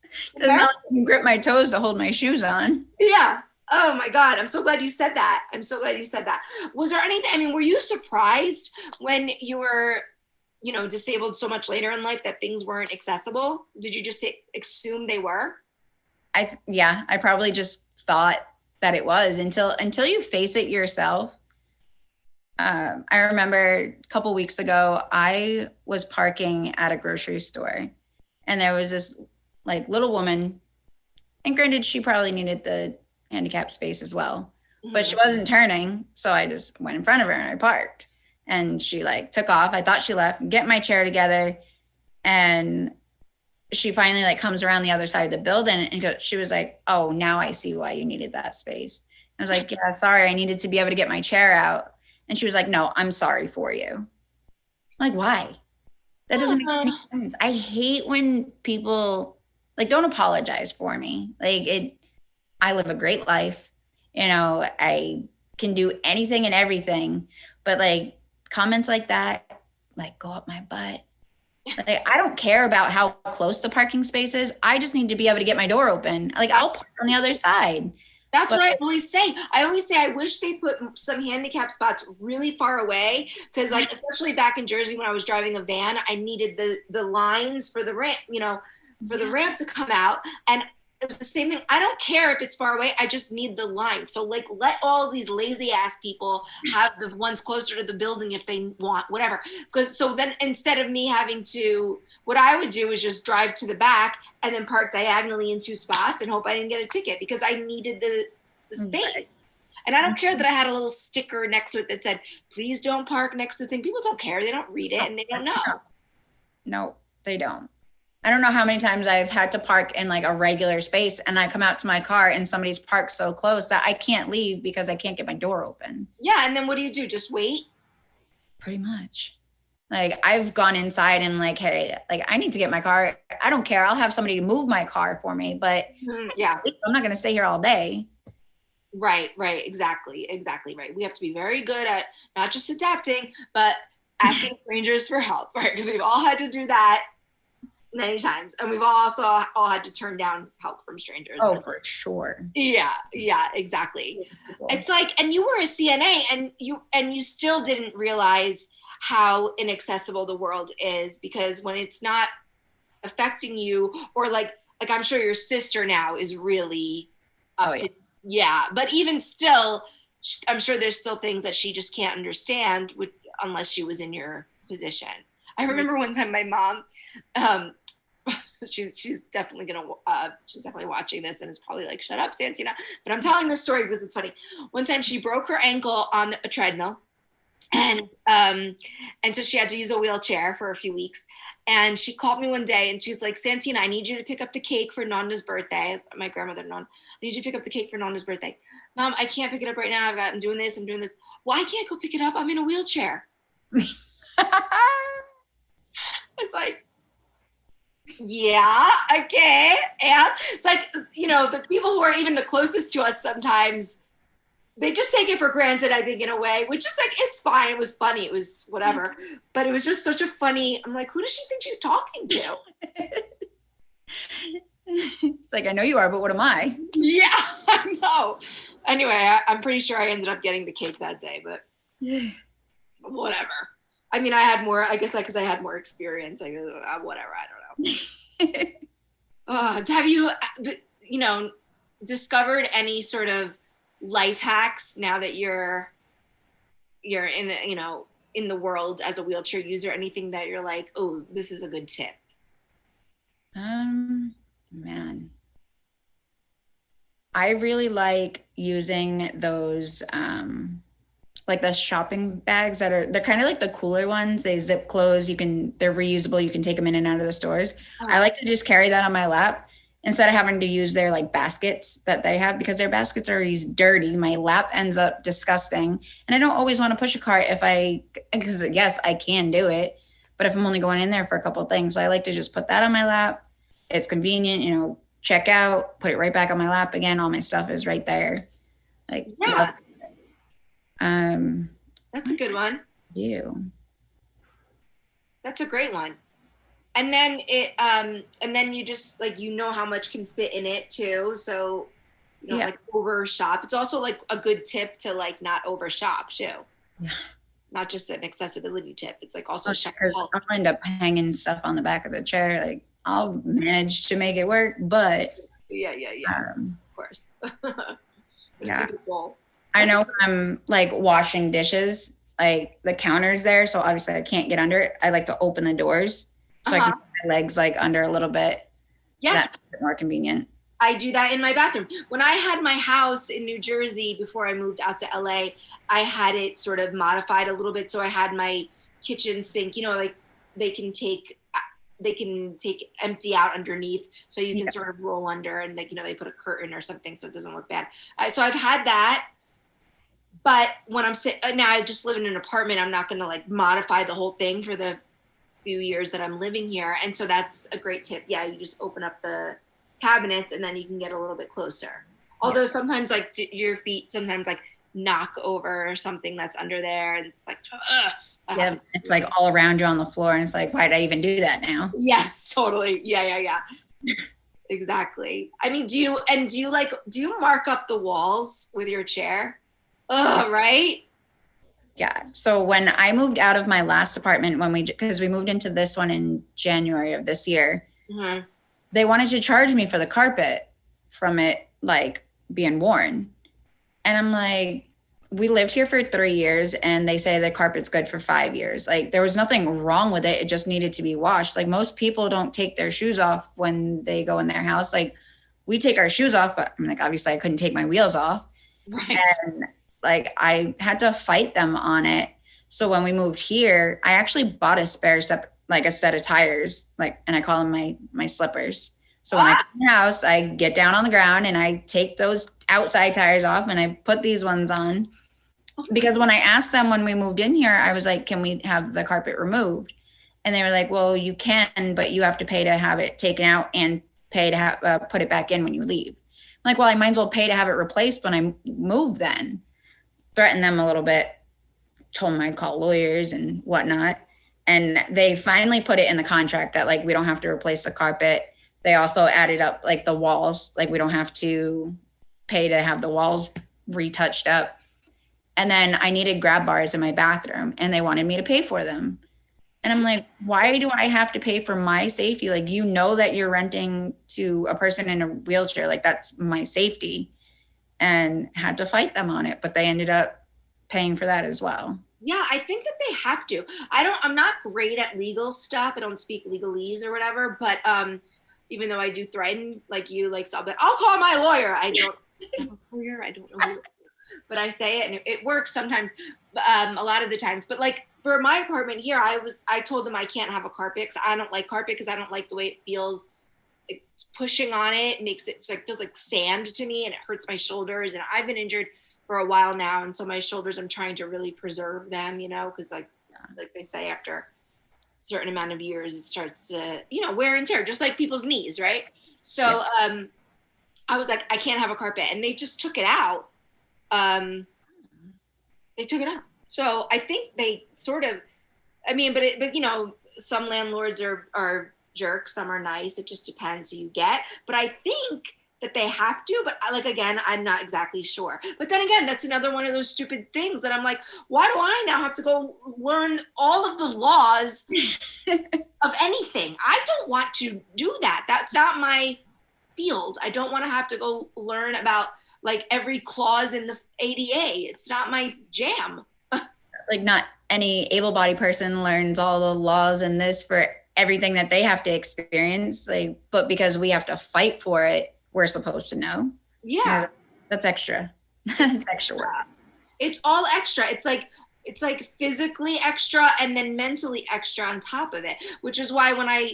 It's not like I can grip my toes to hold my shoes on. Yeah. Oh my God. I'm so glad you said that. Was there anything, I mean, were you surprised when you were, disabled so much later in life that things weren't accessible? Did you just assume they were? I probably just thought that it was until you face it yourself. I remember a couple weeks ago, I was parking at a grocery store and there was this like little woman, and granted, she probably needed the handicap space as well, but she wasn't turning. So I just went in front of her and I parked, and she like took off. I thought she left, get my chair together. And she finally like comes around the other side of the building and she was like, oh, now I see why you needed that space. I was like, yeah, sorry. I needed to be able to get my chair out. And she was like, no, I'm sorry for you. I'm like, why? That doesn't make any sense. I hate when people like don't apologize for me. I live a great life. I can do anything and everything, but like comments like that, like go up my butt. Like, I don't care about how close the parking space is. I just need to be able to get my door open. Like I'll park on the other side. That's what I always say. I wish they put some handicap spots really far away, because like especially back in Jersey when I was driving a van, I needed the lines for the ramp, for the ramp to come out. And it was the same thing. I don't care if it's far away. I just need the line. So like let all these lazy ass people have the ones closer to the building if they want, whatever. Because so then instead of me having to, what I would do is just drive to the back and then park diagonally in two spots and hope I didn't get a ticket because I needed the space. And I don't care that I had a little sticker next to it that said, please don't park next to the thing. People don't care. They don't read it and they don't know. No, they don't. I don't know how many times I've had to park in like a regular space and I come out to my car and somebody's parked so close that I can't leave because I can't get my door open. Yeah. And then what do? Just wait? Pretty much. Like I've gone inside and like, hey, like I need to get my car. I don't care. I'll have somebody to move my car for me, but yeah, I'm not going to stay here all day. Right. Exactly right. We have to be very good at not just adapting, but asking strangers for help, right? Because we've all had to do that many times, and we've also all had to turn down help from strangers. Oh, for sure. Yeah, exactly. It's like, and you were a CNA, and you still didn't realize how inaccessible the world is, because when it's not affecting you, or like I'm sure your sister now is really up to, yeah, but even still, I'm sure there's still things that she just can't understand unless she was in your position. I remember one time my mom, she's definitely she's definitely watching this and is probably like, shut up, Santina. But I'm telling this story because it's funny. One time she broke her ankle on a treadmill, and so she had to use a wheelchair for a few weeks. And she called me one day and she's like, Santina, I need you to pick up the cake for Nonda's birthday. It's my grandmother, Non. I need you to pick up the cake for Nonda's birthday. Mom, I can't pick it up right now. I'm doing this. Well, I can't go pick it up. I'm in a wheelchair. It's like, yeah, okay. And it's like, the people who are even the closest to us sometimes, they just take it for granted, I think, in a way, which is like, it's fine. It was funny. It was whatever. But it was just such a funny, I'm like, who does she think she's talking to? It's like, I know you are, but what am I? Yeah, I know. Anyway, I'm pretty sure I ended up getting the cake that day, but whatever. I mean, I had more, I guess, because I had more experience. Like, whatever, I don't know. Have you, discovered any sort of life hacks now that you're in, in the world as a wheelchair user? Anything that you're like, oh, this is a good tip? Man, I really like using those, like the shopping bags they're kind of like the cooler ones. They zip close. They're reusable. You can take them in and out of the stores. I like to just carry that on my lap instead of having to use their like baskets that they have, because their baskets are always dirty. My lap ends up disgusting. And I don't always want to push a cart because yes, I can do it, but if I'm only going in there for a couple of things, so I like to just put that on my lap. It's convenient, check out, put it right back on my lap again. All my stuff is right there. Like, yeah. That's a good one. That's a great one. And then you just like, how much can fit in it too. So you don't like over shop. It's also like a good tip to like not over shop too. Yeah. Not just an accessibility tip. It's like also I'll end up hanging stuff on the back of the chair. Like I'll manage to make it work, but yeah. Of course. Yeah. I know I'm like washing dishes, like the counter's there, so obviously I can't get under it. I like to open the doors so I can put my legs like under a little bit. Yes. That's a bit more convenient. I do that in my bathroom. When I had my house in New Jersey before I moved out to LA, I had it sort of modified a little bit. So I had my kitchen sink, like they can take empty out underneath, so you can sort of roll under, and like, they put a curtain or something so it doesn't look bad. So I've had that. But when now I just live in an apartment, I'm not going to like modify the whole thing for the few years that I'm living here. And so that's a great tip. Yeah, you just open up the cabinets and then you can get a little bit closer. Although sometimes like your feet sometimes like knock over something that's under there, and it's like, it's like all around you on the floor, and it's like, why did I even do that now? Yes, totally. Yeah. Exactly. I mean, do you mark up the walls with your chair? Right? Yeah. So when I moved out of my last apartment, because we moved into this one in January of this year, they wanted to charge me for the carpet from it like being worn. And I'm like, we lived here for 3 years and they say the carpet's good for 5 years. Like there was nothing wrong with it. It just needed to be washed. Like most people don't take their shoes off when they go in their house. Like we take our shoes off, but I'm like, obviously I couldn't take my wheels off. Right. And like I had to fight them on it. So when we moved here, I actually bought a spare like a set of tires, like, and I call them my slippers. So when I Ah, come in the house, I get down on the ground and I take those outside tires off and I put these ones on. oh my God. Because when I asked them when we moved in here, I was like, can we have the carpet removed? And they were like, well, you can, but you have to pay to have it taken out and pay to have put it back in when you leave. I'm like, well, I might as well pay to have it replaced when I move then. Threatened them a little bit, told them I'd call lawyers and whatnot. And they finally put it in the contract that like we don't have to replace the carpet. They also added up like the walls, like we don't have to pay to have the walls retouched up. And then I needed grab bars in my bathroom and they wanted me to pay for them. And I'm like, why do I have to pay for my safety? Like, you know that you're renting to a person in a wheelchair. Like, that's my safety. And had to fight them on it, but they ended up paying for that as well. Yeah, I think that they have to. I'm not great at legal stuff. I don't speak legalese or whatever, but even though I do threaten like you, like, so, but I'll call my lawyer. I don't have a lawyer. I don't know who, but I say it and it works sometimes, a lot of the times. But like for my apartment here, I told them I can't have a carpet because I don't like carpet because I don't like the way it feels. Like pushing on it makes it like feels like sand to me and it hurts my shoulders. And I've been injured for a while now, and so my shoulders, I'm trying to really preserve them, because like they say, after a certain amount of years, it starts to wear and tear, just like people's knees, right? So I was like, I can't have a carpet, and they just took it out. They took it out. So I think they sort of, I mean, but some landlords are jerks, some are nice. It just depends who you get. But I think that they have to, but like, again, I'm not exactly sure. But then again, that's another one of those stupid things that I'm like, why do I now have to go learn all of the laws of anything? I don't want to do that. That's not my field. I don't want to have to go learn about like every clause in the ADA. It's not my jam. Like, not any able-bodied person learns all the laws in this for everything that they have to experience. Like, but because we have to fight for it, we're supposed to know. Yeah. That's extra. That's extra work. It's all extra. It's like physically extra and then mentally extra on top of it, which is why when I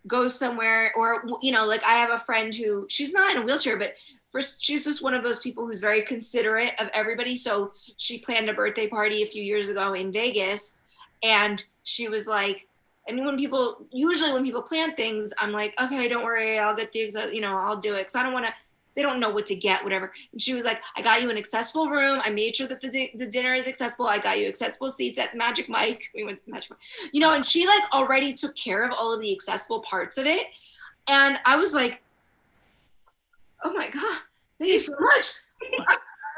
go somewhere, or like I have a friend who, she's not in a wheelchair, but first, she's just one of those people who's very considerate of everybody. So she planned a birthday party a few years ago in Vegas, and she was like, and usually when people plan things, I'm like, okay, don't worry, I'll get I'll do it, because I don't want to. They don't know what to get, whatever. And she was like, I got you an accessible room. I made sure that the dinner is accessible. I got you accessible seats at the Magic Mike. We went to the Magic Mike, and she like already took care of all of the accessible parts of it. And I was like, oh my God, thank you so much.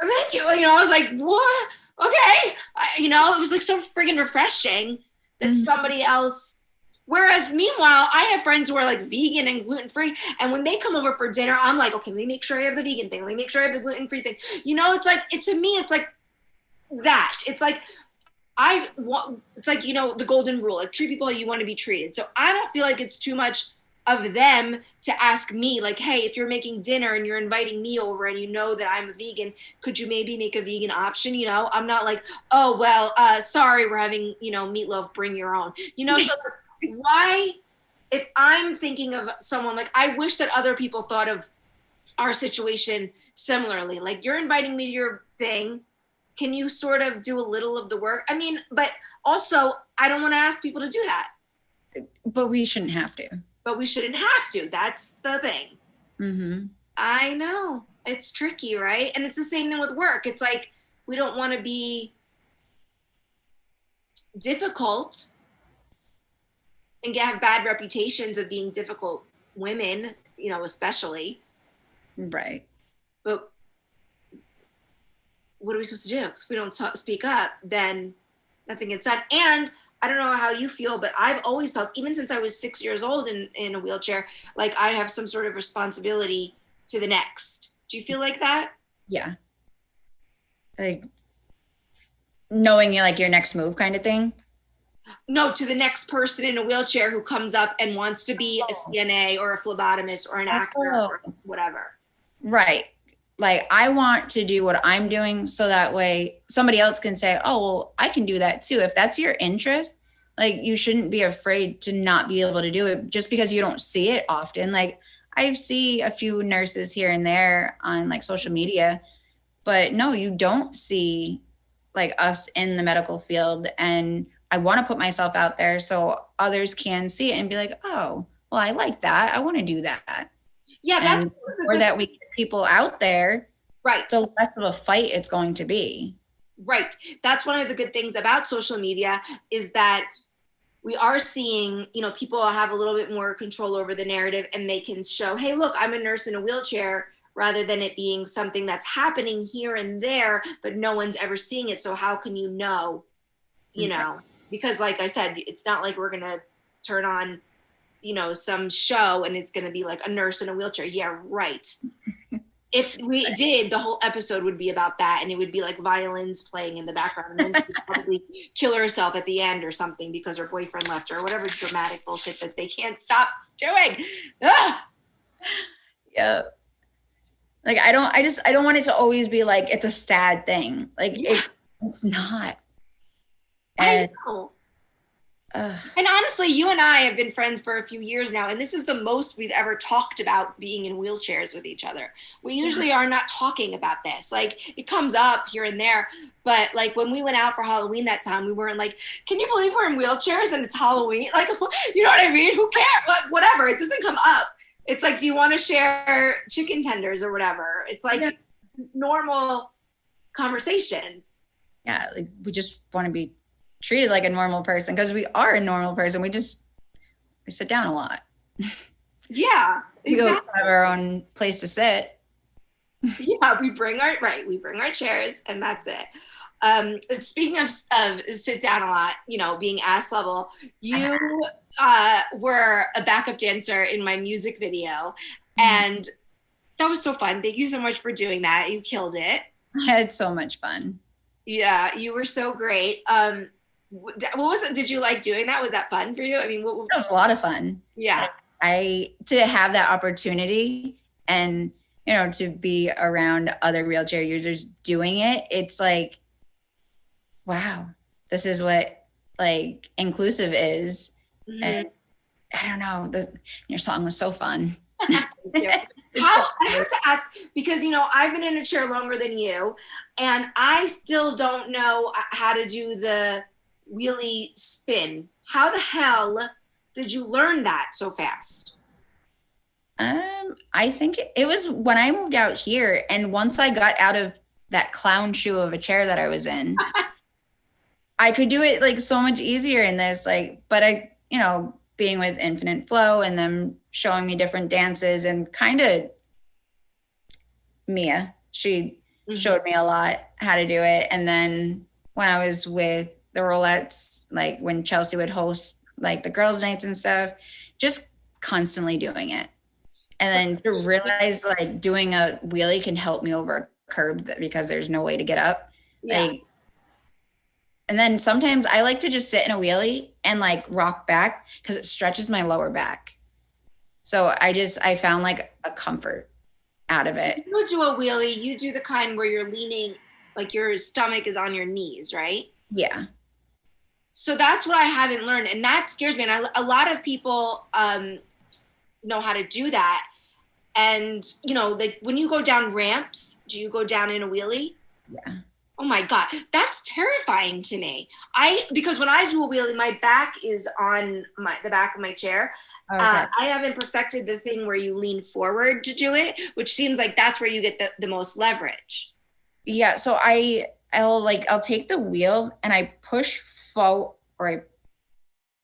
Thank you. I was like, what? Okay. It was like so friggin' refreshing that somebody else. Whereas meanwhile, I have friends who are like vegan and gluten-free. And when they come over for dinner, I'm like, okay, let me make sure I have the vegan thing. Let me make sure I have the gluten-free thing. To me, it's like that. It's like, the golden rule, like treat people how you want to be treated. So I don't feel like it's too much of them to ask me like, hey, if you're making dinner and you're inviting me over and you know that I'm a vegan, could you maybe make a vegan option? I'm not like, oh, well, sorry, we're having, meatloaf, bring your own, so why, if I'm thinking of someone, like, I wish that other people thought of our situation similarly. Like, you're inviting me to your thing. Can you sort of do a little of the work? I mean, but also I don't want to ask people to do that. But we shouldn't have to. But we shouldn't have to. That's the thing. Mm-hmm. I know. It's tricky, right? And it's the same thing with work. It's like, we don't want to be difficult and have bad reputations of being difficult women, especially. Right. But what are we supposed to do? Because if we don't speak up, then nothing gets done. And I don't know how you feel, but I've always felt, even since I was 6 years old in a wheelchair, like I have some sort of responsibility to the next. Do you feel like that? Yeah. Like knowing like your next move kind of thing? No, to the next person in a wheelchair who comes up and wants to be a CNA or a phlebotomist or an actor or whatever. Right. like I want to do what I'm doing so that way somebody else can say, oh, well, I can do that too. If that's your interest, like you shouldn't be afraid to not be able to do it just because you don't see it often. Like I see a few nurses here and there on like social media, but no, you don't see like us in the medical field. And I want to put myself out there so others can see it and be like, oh, well, I like that. I want to do that. Yeah, that's And the or good. that we get people out there, Right. the less of a fight it's going to be. Right. That's one of the good things about social media is that we are seeing, people have a little bit more control over the narrative and they can show, hey, look, I'm a nurse in a wheelchair, rather than it being something that's happening here and there, but no one's ever seeing it. So how can you know, Right. because like I said, it's not like we're going to turn on, some show and it's going to be like a nurse in a wheelchair. Yeah, right. If we did, the whole episode would be about that, and it would be like violins playing in the background, and then she'd probably kill herself at the end or something because her boyfriend left her, or whatever dramatic bullshit that they can't stop doing. Ah! Yeah. Like I don't want it to always be like it's a sad thing. Like Yeah, it's not. I And know. uh, And honestly, you and I have been friends for a few years now, and this is the most we've ever talked about being in wheelchairs with each other. We usually are not talking about this. Like, it comes up here and there, but like when we went out for Halloween that time, we weren't like, can you believe we're in wheelchairs and it's Halloween? Like, you know what I mean? Who cares? Like, whatever. It doesn't come up. It's like, do you want to share chicken tenders or whatever? It's yeah, like normal conversations. yeah, like we just want to be treated like a normal person because we are a normal person. We sit down a lot. Yeah, We go exactly. have our own place to sit. Yeah, we bring our chairs and that's it. Speaking of sit down a lot, being ass level, you were a backup dancer in my music video, and that was so fun. Thank you so much for doing that. You killed it. I had so much fun. Yeah, you were so great. What was it? Did you like doing that? Was that fun for you? I mean, It was a lot of fun. yeah, I to have that opportunity and to be around other wheelchair users doing it, it's like, wow, this is what like inclusive is. Mhm. And I don't know, your song was so fun. Thank you. It's How so I have to ask because I've been in a chair longer than you, and I still don't know how to do the wheelie spin. How the hell did you learn that so fast? I think it was when I moved out here, and once I got out of that clown shoe of a chair that I was in, I could do it like so much easier in this. Like, but being with Infinite Flow and them showing me different dances and kind of Mia, she Mhm. showed me a lot how to do it. And then when I was with the Rollettes, like when Chelsea would host like the girls' nights and stuff, just constantly doing it. And then to realize like doing a wheelie can help me over a curb because there's no way to get up. Yeah. Like, and then sometimes I like to just sit in a wheelie and like rock back because it stretches my lower back. So I found like a comfort out of it. You do a wheelie, you do the kind where you're leaning, like your stomach is on your knees, right? Yeah. So that's what I haven't learned, and that scares me. And a lot of people know how to do that. And like when you go down ramps, do you go down in a wheelie? Yeah. Oh my God, that's terrifying to me. Because when I do a wheelie, my back is on the back of my chair. Okay. I haven't perfected the thing where you lean forward to do it, which seems like that's where you get the most leverage. Yeah. So I'll take the wheel and I push forward, or I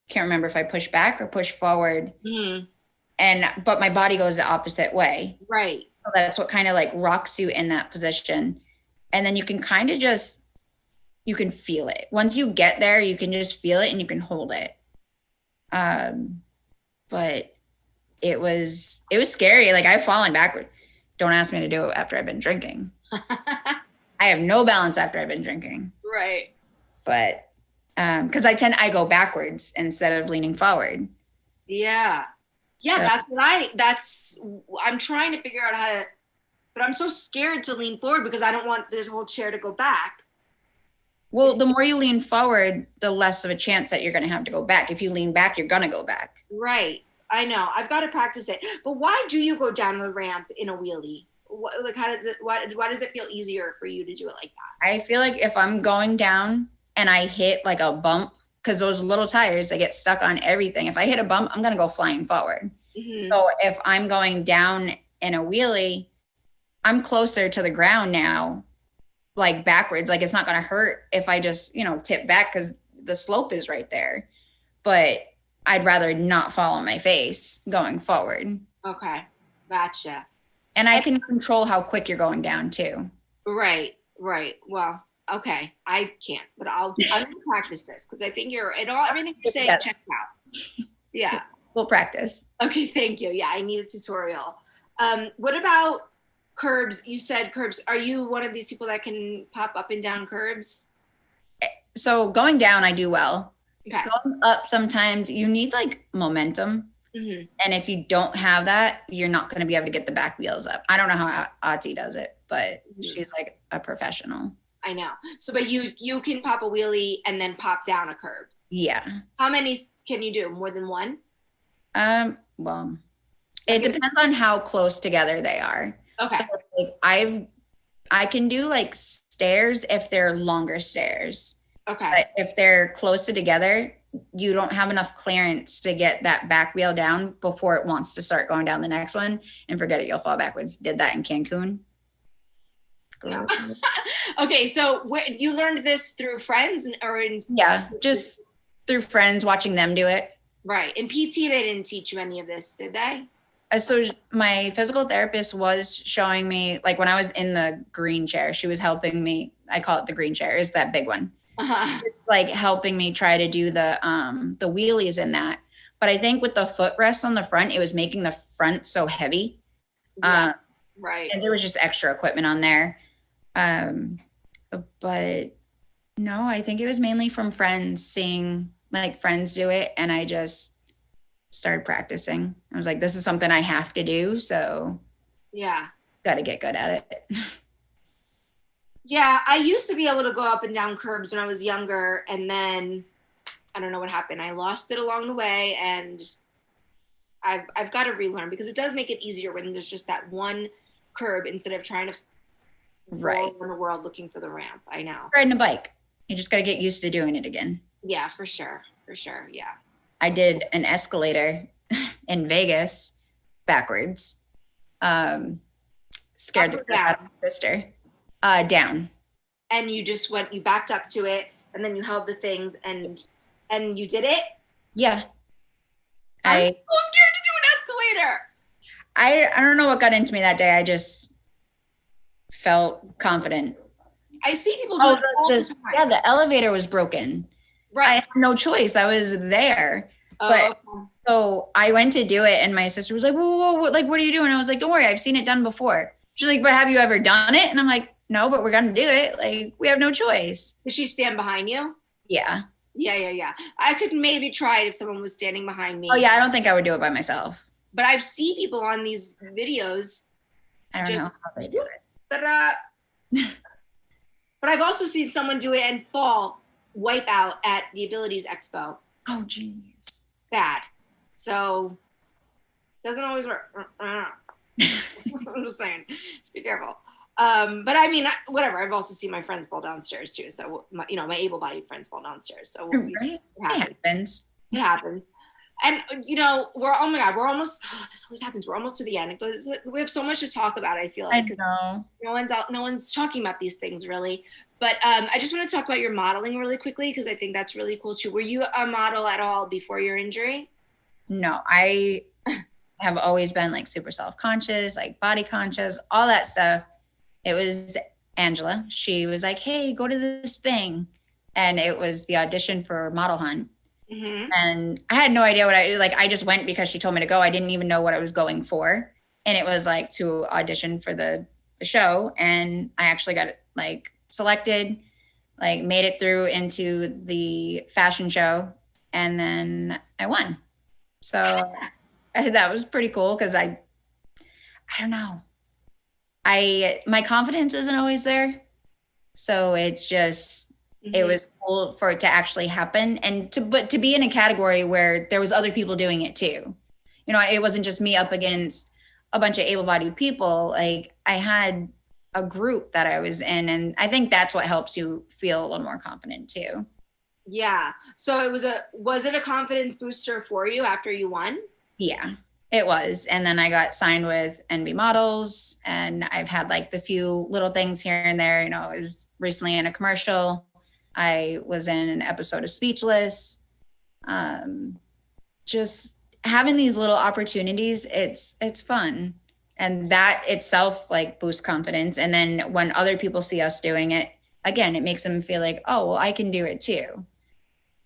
can't remember if I push back or push forward. Mhm. But my body goes the opposite way. Right. So that's what kind of like rocks you in that position. And then you can kind of you can feel it. Once you get there, you can just feel it and you can hold it. But it was scary. Like I've fallen backward. Don't ask me to do it after I've been drinking. I have no balance after I've been drinking. Right. But because I go backwards instead of leaning forward. Yeah. Yeah, So I'm trying to figure out how to But I'm so scared to lean forward because I don't want this whole chair to go back. Well, the more you lean forward, the less of a chance that you're going to have to go back. If you lean back, you're going to go back. Right. I know. I've got to practice it. But why do you go down the ramp in a wheelie? Like, how does it? Why does it feel easier for you to do it like that? I feel like if I'm going down and I hit like a bump, because those little tires, they get stuck on everything. If I hit a bump, I'm going to go flying forward. Mm-hmm. So if I'm going down in a wheelie, I'm closer to the ground now, like backwards. Like it's not going to hurt if I just, tip back because the slope is right there. But I'd rather not fall on my face going forward. Okay. Gotcha. And I can control how quick you're going down too. Right. Well, okay. I can't, but I'm gonna practice this because I think everything you're saying checks out. Yeah. We'll practice. Okay, thank you. Yeah, I need a tutorial. What about curbs? You said curbs. Are you one of these people that can pop up and down curbs? So going down, I do well. Okay. Going up, sometimes you need like momentum. Mm-hmm. And if you don't have that, you're not going to be able to get the back wheels up. I don't know how Ati does it, but she's like a professional. I know. So, but you can pop a wheelie and then pop down a curb. Yeah. How many can you do? More than one? Well, it depends on how close together they are. Okay. So like I can do like stairs if they're longer stairs. Okay. But if they're closer together, you don't have enough clearance to get that back wheel down before it wants to start going down the next one, and forget it, you'll fall backwards. Did that in Cancun. No. Okay, so you learned this through friends Yeah, just through friends, watching them do it. Right. In PT, they didn't teach you any of this, did they? So my physical therapist was showing me, like when I was in the green chair, she was helping me. I call it the green chair. It's that big one. Uh-huh. Like helping me try to do the wheelies in that. But I think with the footrest on the front, it was making the front so heavy. Yeah, right. And there was just extra equipment on there. But no, I think it was mainly from friends, seeing like friends do it. And I just started practicing. I was like, this is something I have to do. So yeah, got to get good at it. Yeah, I used to be able to go up and down curbs when I was younger, and then I don't know what happened. I lost it along the way, and I've got to relearn because it does make it easier when there's just that one curb instead of trying to roll in the world looking for the ramp. I know. Riding a bike, you just got to get used to doing it again. Yeah, for sure. Yeah. I did an escalator in Vegas backwards. Scared the crap out of my sister. Down. And you backed up to it, and then you held the things, and you did it? Yeah. I'm so scared to do an escalator. I don't know what got into me that day. I just felt confident. I see people do it all the time. Yeah, the elevator was broken. Right. I had no choice. I was there. Oh, but okay. So I went to do it, and my sister was like, whoa, like, what are you doing? I was like, don't worry, I've seen it done before. She's like, but have you ever done it? And I'm like, no, but we're going to do it. Like, we have no choice. Did she stand behind you? Yeah. Yeah. I could maybe try it if someone was standing behind me. Oh, yeah, I don't think I would do it by myself. But I've seen people on these videos. I don't know how they do it. But I've also seen someone do it and fall, wipe out at the Abilities Expo. Oh, geez. Bad. So, doesn't always work. I'm just saying, be careful. But I mean, whatever. I've also seen my friends fall downstairs too. So, my able-bodied friends fall downstairs. So, right? It happens. And we're almost. Oh, this always happens. We're almost to the end. We have so much to talk about. I feel like I know. No one's talking about these things really. But I just want to talk about your modeling really quickly because I think that's really cool too. Were you a model at all before your injury? No, I have always been like super self-conscious, like body conscious, all that stuff. It was Angela. She was like, hey, go to this thing. And it was the audition for Model Hunt. Mm-hmm. And I had no idea I just went because she told me to go. I didn't even know what I was going for. And it was like to audition for the show. And I actually got like selected, like made it through into the fashion show. And then I won. So that was pretty cool because I don't know. my confidence isn't always there. So it's just, it Mhm. was cool for it to actually happen and but to be in a category where there was other people doing it too. You know, it wasn't just me up against a bunch of able-bodied people. Like I had a group that I was in, and I think that's what helps you feel a little more confident too. Yeah. So was it a confidence booster for you after you won? Yeah, it was. And then I got signed with NB Models, and I've had like the few little things here and there. You know, I was recently in a commercial. I was in an episode of Speechless. Um, just having these little opportunities, it's fun. And that itself like boosts confidence. And then when other people see us doing it, again, it makes them feel like, oh, well, I can do it too. So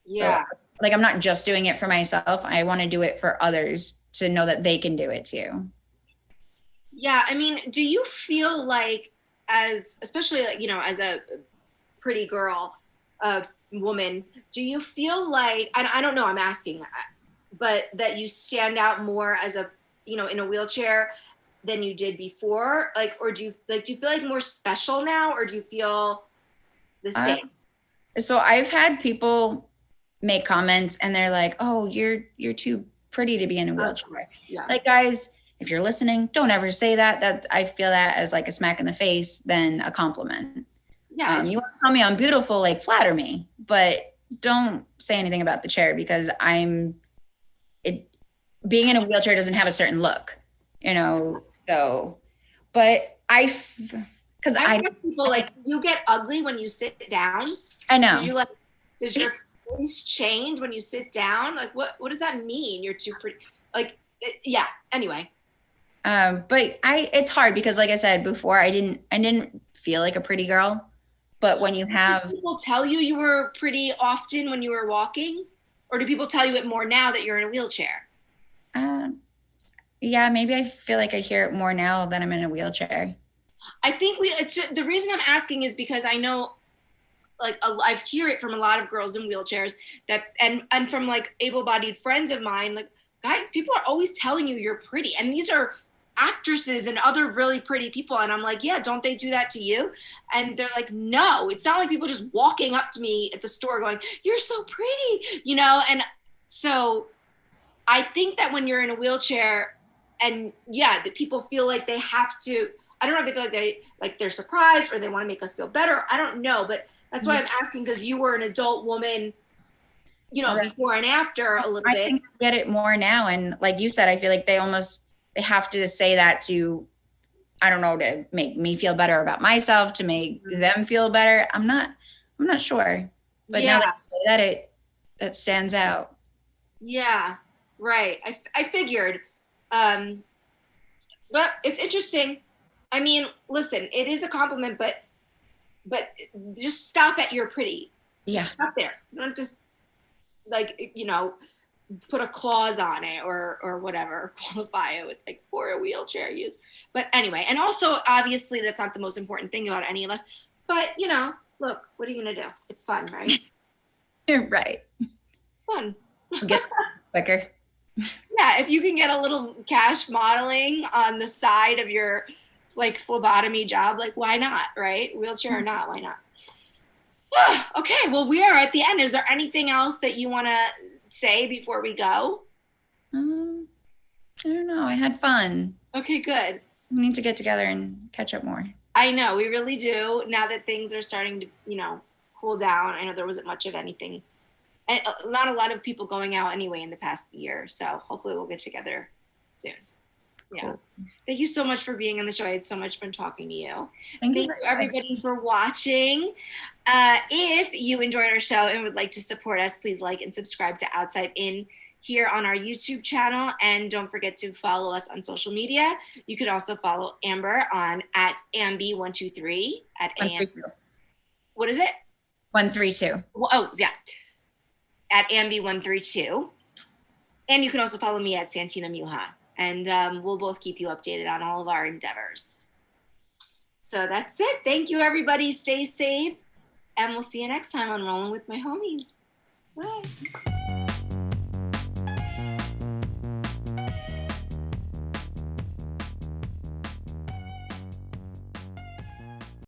Yeah. like I'm not just doing it for myself. I want to do it for others to know that they can do it too. Yeah. I mean, do you feel like, as especially like, as a pretty girl, a woman, do you feel like, I don't know, I'm asking, but that you stand out more as a, in a wheelchair than you did before? Like, or do you feel like more special now, or do you feel the Uh, same? so I've had people make comments and they're like, "Oh, you're too pretty to be in a Of wheelchair." course. Yeah. Like guys, if you're listening, don't ever say that. That I feel that as like a smack in the face than a compliment. Yeah. It's You want to tell me I'm beautiful, like flatter me, but don't say anything about the chair because it being in a wheelchair doesn't have a certain look, you know. So, but because I've asked people like, you get ugly when you sit down. I Do know. you like? Does your face change when you sit down? Like, what does that mean? You're too pretty. Like, yeah. Anyway. But it's hard because like I said before, I didn't feel like a pretty girl. But when you Do have people tell you you were pretty often when you were walking, or do people tell you it more now that you're in a wheelchair? uh, yeah, maybe I feel like I hear it more now that I'm in a wheelchair. I think it's just, the reason I'm asking is because I know, like, I've hear it from a lot of girls in wheelchairs that, and from like able-bodied friends of mine, like, guys, people are always telling you you're pretty, and these are actresses and other really pretty people, and I'm like, yeah, don't they do that to you? And they're like, no, it's not like people just walking up to me at the store going, you're so pretty, and so I think that when you're in a wheelchair, and yeah, that people feel like they have to, I don't know if they feel like they're surprised or they want to make us feel better. I don't know, but that's why I'm asking, because you were an adult woman, Right. before and after a little I bit. think I get it more now. And like you said, I feel like they have to say that to, I don't know, to make me feel better about myself, to make them feel better. I'm not sure. But now that Yeah, you say that, that stands out. yeah, right. I figured. Um, but it's interesting. I mean, listen, it is a compliment, but just stop at you're pretty. Just Yeah. stop there. You don't just like put a clause on it or whatever, qualify it with like for a wheelchair use. But anyway, and also obviously that's not the most important thing about any of us. But look, what are you gonna do? It's fun, right? You're right. It's fun. Get quicker. Yeah, if you can get a little cash modeling on the side of your like phlebotomy job, like why not, right? Wheelchair or not, why not? Okay, well we are at the end. Is there anything else that you want to say before we go? Um, I don't know. I had fun. Okay, good. We need to get together and catch up more. I know we really do. Now that things are starting to, cool down. I know there wasn't much of anything, and not a lot of people going out anyway in the past year. So hopefully we'll get together soon. Yeah. Cool. Thank you so much for being on the show. I had so much fun talking to you. Thank you. Thank you, everybody, for watching. If you enjoyed our show and would like to support us, please like and subscribe to Outside In here on our YouTube channel. And don't forget to follow us on social media. You could also follow Amber on at Ambi123 at AM. What is it? 132. Well, oh, yeah. At Ambi132. And you can also follow me at Santina Muha. And we'll both keep you updated on all of our endeavors. So that's it. Thank you, everybody. Stay safe. And we'll see you next time on Rolling with My Homies. Bye.